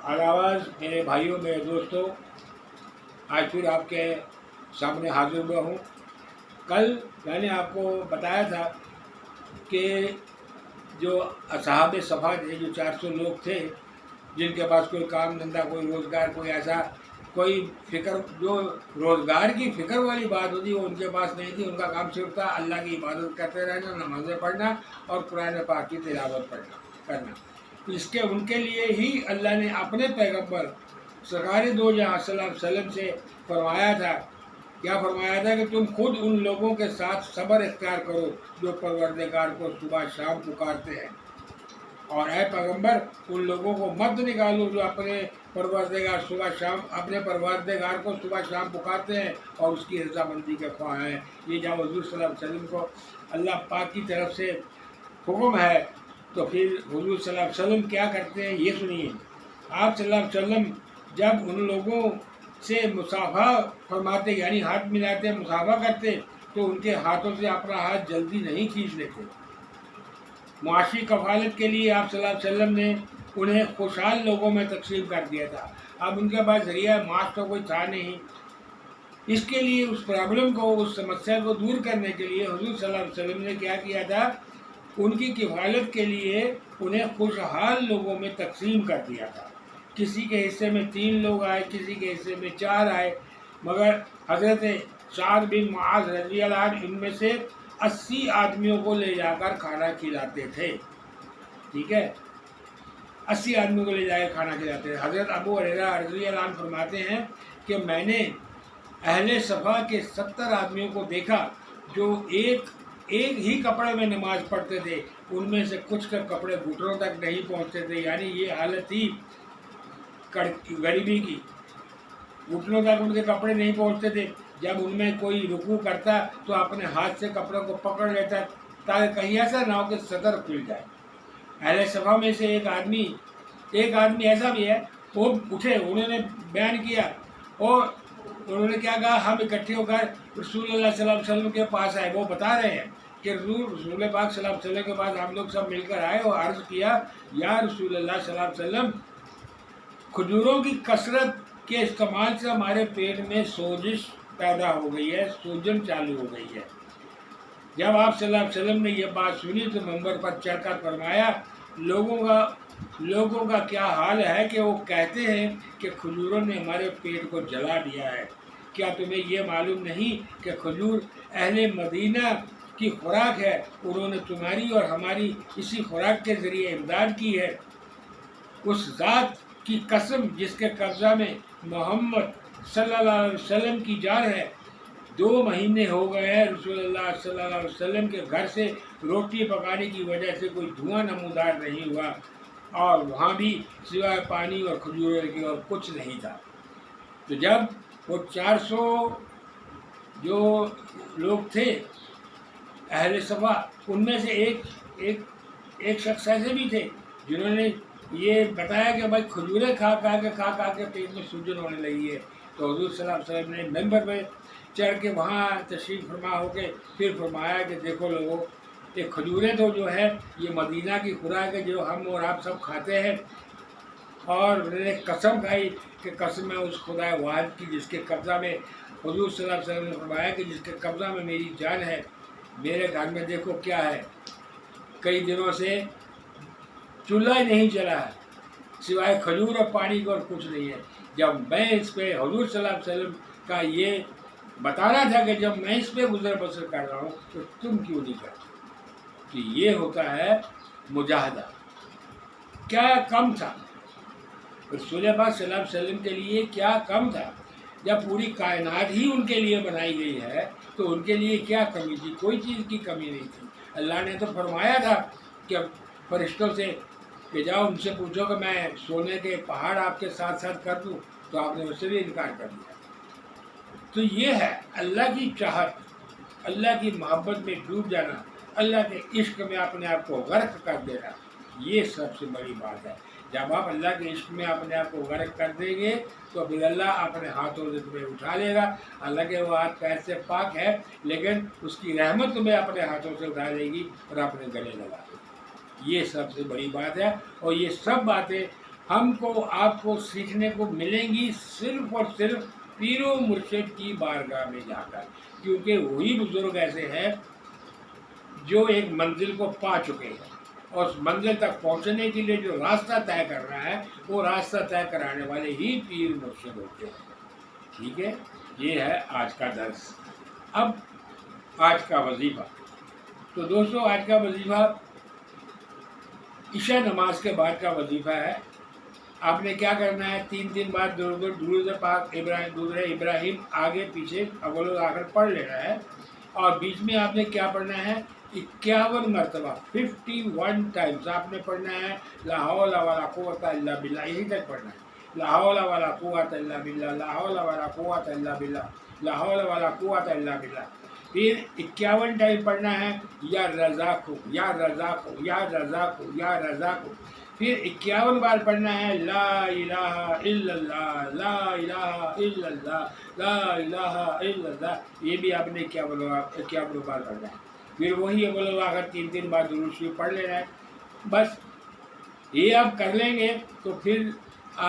आवाज़ मेरे भाइयों मेरे दोस्तों, आज फिर आपके सामने हाजिर हुआ हूँ। कल मैंने आपको बताया था कि जो असहाब सफ़ा थे, जो 400 लोग थे जिनके पास कोई काम धंधा, कोई रोज़गार, कोई ऐसा कोई फ़िक्र, जो रोज़गार की फ़िक्र वाली बात होती वो उनके पास नहीं थी। उनका काम सिर्फ था अल्लाह की इबादत करते रहना, नमाज़ें पढ़ना और कुरान पाक की तिलावत करना। इसके उनके लिए ही अल्लाह ने अपने पैगंबर सरकार दो जहाँ सल्लल्लाहु अलैहि वसल्लम से फरमाया था। क्या फरमाया था कि तुम खुद उन लोगों के साथ सब्र इख्तियार करो जो परवरदिगार को सुबह शाम पुकारते हैं, और ऐ पैगंबर उन लोगों को मत निकालो जो अपने परवरदिगार परवरदिगार को सुबह शाम पुकारते हैं और उसकी रज़ामंदी के ख्वाह हैं। ये जब हुज़ूर सल्लल्लाहु अलैहि वसल्लम को अल्लाह पाक की तरफ से हुक्म है, तो फिर हुज़ूर सल्लल्लाहु अलैहि वसल्लम क्या करते हैं ये सुनिए। आप सल्लल्लाहु अलैहि वसल्लम जब उन लोगों से मुसाफा फरमाते, यानी हाथ मिलाते, मुसाफा करते, तो उनके हाथों से अपना हाथ जल्दी नहीं खींच लेते। मुआशी कफालत के लिए आप सल्लल्लाहु अलैहि वसल्लम ने उन्हें खुशहाल लोगों में तकसीम कर दिया था। अब उनके पास ज़रिया माश तो कोई था नहीं। इसके लिए उस प्रॉब्लम को, उस समस्या को दूर करने के लिए हुज़ूर सल्लल्लाहु अलैहि वसल्लम ने क्या किया था, उनकी किफ़ालत के लिए उन्हें खुशहाल लोगों में तकसीम कर दिया था। किसी के हिस्से में 3 लोग आए, किसी के हिस्से में 4 आए, मगर हज़रत साद बिन मुआज़ रज़ी अल्लाह अन्हु इनमें से 80 आदमियों को ले जाकर खाना खिलाते थे। ठीक है, 80 आदमियों को ले जाकर खाना खिलाते थे। हज़रत अबू हुरैरा रज़ी अल्लाह अन्हु फरमाते हैं कि मैंने अहले सफ़ा के 70 आदमियों को देखा जो एक ही कपड़े में नमाज पढ़ते थे। उनमें से कुछ के कपड़े घुटनों तक नहीं पहुंचते थे, यानी ये हालत थी गरीबी की। घुटनों तक उनके कपड़े नहीं पहुंचते थे। जब उनमें कोई रुकू करता तो अपने हाथ से कपड़ों को पकड़ लेता ताकि कहीं ऐसा ना हो कि सदर खुल जाए। अहले सफ़ा में से एक आदमी ऐसा भी है, वो उठे, उन्होंने बयान किया और उन्होंने क्या कहा, हम इकट्ठे होकर रसूलुल्लाह सल्लल्लाहु अलैहि वसल्लम के पास आए। वो बता रहे हैं कि रसूल पाक सल्लल्लाहु अलैहि वसल्लम के पास हम लोग सब मिलकर आए और अर्ज़ किया, या रसूलुल्लाह सल्लल्लाहु अलैहि वसल्लम, खजूरों की कसरत के इस्तेमाल से हमारे पेट में सोजिश पैदा हो गई है, सूजन चालू हो गई है। जब आप सल्लल्लाहु अलैहि वसल्लम ने यह बात सुनी तो मंबर पर चढ़कर फरमाया, लोगों का क्या हाल है कि वो कहते हैं कि खजूरों ने हमारे पेट को जला दिया है। क्या तुम्हें ये मालूम नहीं कि खजूर अहले मदीना की खुराक है? उन्होंने तुम्हारी और हमारी इसी खुराक के ज़रिए इमदाद की है। उस ज़ात की कसम जिसके कब्ज़ा में मोहम्मद सल्लल्लाहु अलैहि वसल्लम की जान है, 2 महीने हो गए हैं रसूलुल्लाह सल्लल्लाहु अलैहि वसल्लम के घर से रोटी पकाने की वजह से कोई धुआं नमूदार नहीं हुआ, और वहाँ भी सिवाय पानी और खजूरों के और कुछ नहीं था। तो जब वो 400 जो लोग थे अहले सफ़ा, उनमें से एक शख्स ऐसे भी थे जिन्होंने ये बताया कि भाई खजूरें खा के पेट में सूजन होने लगी है। तो हुज़ूर सल्लल्लाहु अलैहि वसल्लम ने मेंबर पे चढ़ के वहाँ तशरीफ़ फरमा होके फिर फरमाया कि देखो लोगों, ये खजूरें तो जो है ये मदीना की खुराक है जो हम और आप सब खाते हैं। और उन्होंने कसम खाई कि कसम है उस खुदा वाहिद की जिसके कब्ज़ा में, हुज़ूर सल्लल्लाहु अलैहि वसल्लम ने फरमाया कि जिसके कब्ज़ा में मेरी जान है, मेरे घर में देखो क्या है, कई दिनों से चूल्हा ही नहीं जला है, सिवाय खजूर और पानी को और कुछ नहीं है। जब मैं इस पे हुज़ूर सल्लल्लाहु अलैहि वसल्लम का ये बताना था कि जब मैं इस पे गुज़र बसर कर रहा हूँ तो तुम क्यों नहीं करते? तो ये होता है मुजाहिदा। क्या कम था रसूल पाक सल्लल्लाहु अलैहि वसल्लम के लिए? क्या कम था? जब पूरी कायनात ही उनके लिए बनाई गई है तो उनके लिए क्या कमी थी? कोई चीज़ की कमी नहीं थी। अल्लाह ने तो फरमाया था कि फरिश्तों से कि जाओ उनसे पूछो कि मैं सोने के पहाड़ आपके साथ साथ कर दूँ, तो आपने उससे भी इनकार कर दिया। तो ये है अल्लाह की चाहत, अल्लाह की मोहब्बत में डूब जाना, अल्लाह के इश्क में अपने आप को गर्क कर देना, ये सबसे बड़ी बात है। जब आप अल्लाह के इश्क में अपने आप को गर्क कर देंगे तो फिर अल्लाह अपने हाथों से तुम्हें उठा लेगा। हालांकि वो हाथ पैर से पाक है, लेकिन उसकी रहमत तुम्हें अपने हाथों से उठा लेगी और अपने गले लगा देगी। ये सबसे बड़ी बात है। और ये सब बातें ہم کو آپ کو سیکھنے کو ملیں گی صرف اور صرف پیر و مرشد کی بارگاہ میں جا کر، کیونکہ وہی بزرگ ایسے ہیں جو ایک منزل کو پا چکے ہیں، اور اس منزل تک پہنچنے کے لیے جو راستہ طے کر رہا ہے وہ راستہ طے کرانے والے ہی پیر مرشد ہوتے ہیں۔ ٹھیک ہے، یہ ہے آج کا درس۔ اب آج کا وظیفہ، تو دوستو آج کا وظیفہ عشاء نماز کے بعد کا وظیفہ ہے۔ آپ نے کیا کرنا ہے، 3 بار درود پاک ابراہیم آگے پیچھے اول و آخر پڑھ لینا ہے، اور بیچ میں آپ نے کیا پڑھنا ہے، 51 مرتبہ 51 ٹائمز آپ نے پڑھنا ہے لا حول ولا قوت الا باللہ، یہی تک پڑھنا ہے، لا حول ولا قوت الا باللہ، لا حول ولا قوت الا باللہ، لا حول ولا قوت الا باللہ۔ پھر 51 ٹائم پڑھنا ہے یا رزاق ہو یا رزاق ہو یا رزاق ہو یا رزاق ہو۔ پھر 51 بار پڑھنا ہے لا الہ الا اللہ، لا الہ الا اللہ، لا الہ الا اللہ، یہ بھی آپ نے 51 بار پڑھنا ہے۔ پھر وہی اول آخر 3 بار درود شریف پڑھ لینا ہے۔ بس یہ آپ کر لیں گے تو پھر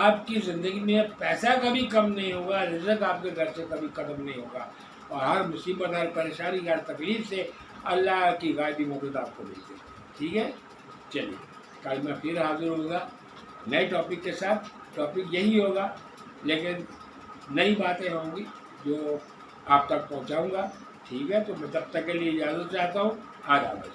آپ کی زندگی میں پیسہ کبھی کم نہیں ہوگا، رزق آپ کے گھر سے کبھی ختم نہیں ہوگا، اور ہر مصیبت، ہر پریشانی، ہر تکلیف سے اللہ کی غائبی مدد آپ کو ملتی ہے۔ ٹھیک ہے، چلیے کل میں پھر حاضر ہوں گا نئے ٹاپک کے ساتھ۔ ٹاپک یہی ہوگا لیکن نئی باتیں ہوں گی جو آپ تک پہنچاؤں گا۔ ٹھیک ہے، تو میں تب تک کے لیے اجازت چاہتا ہوں۔ آداب۔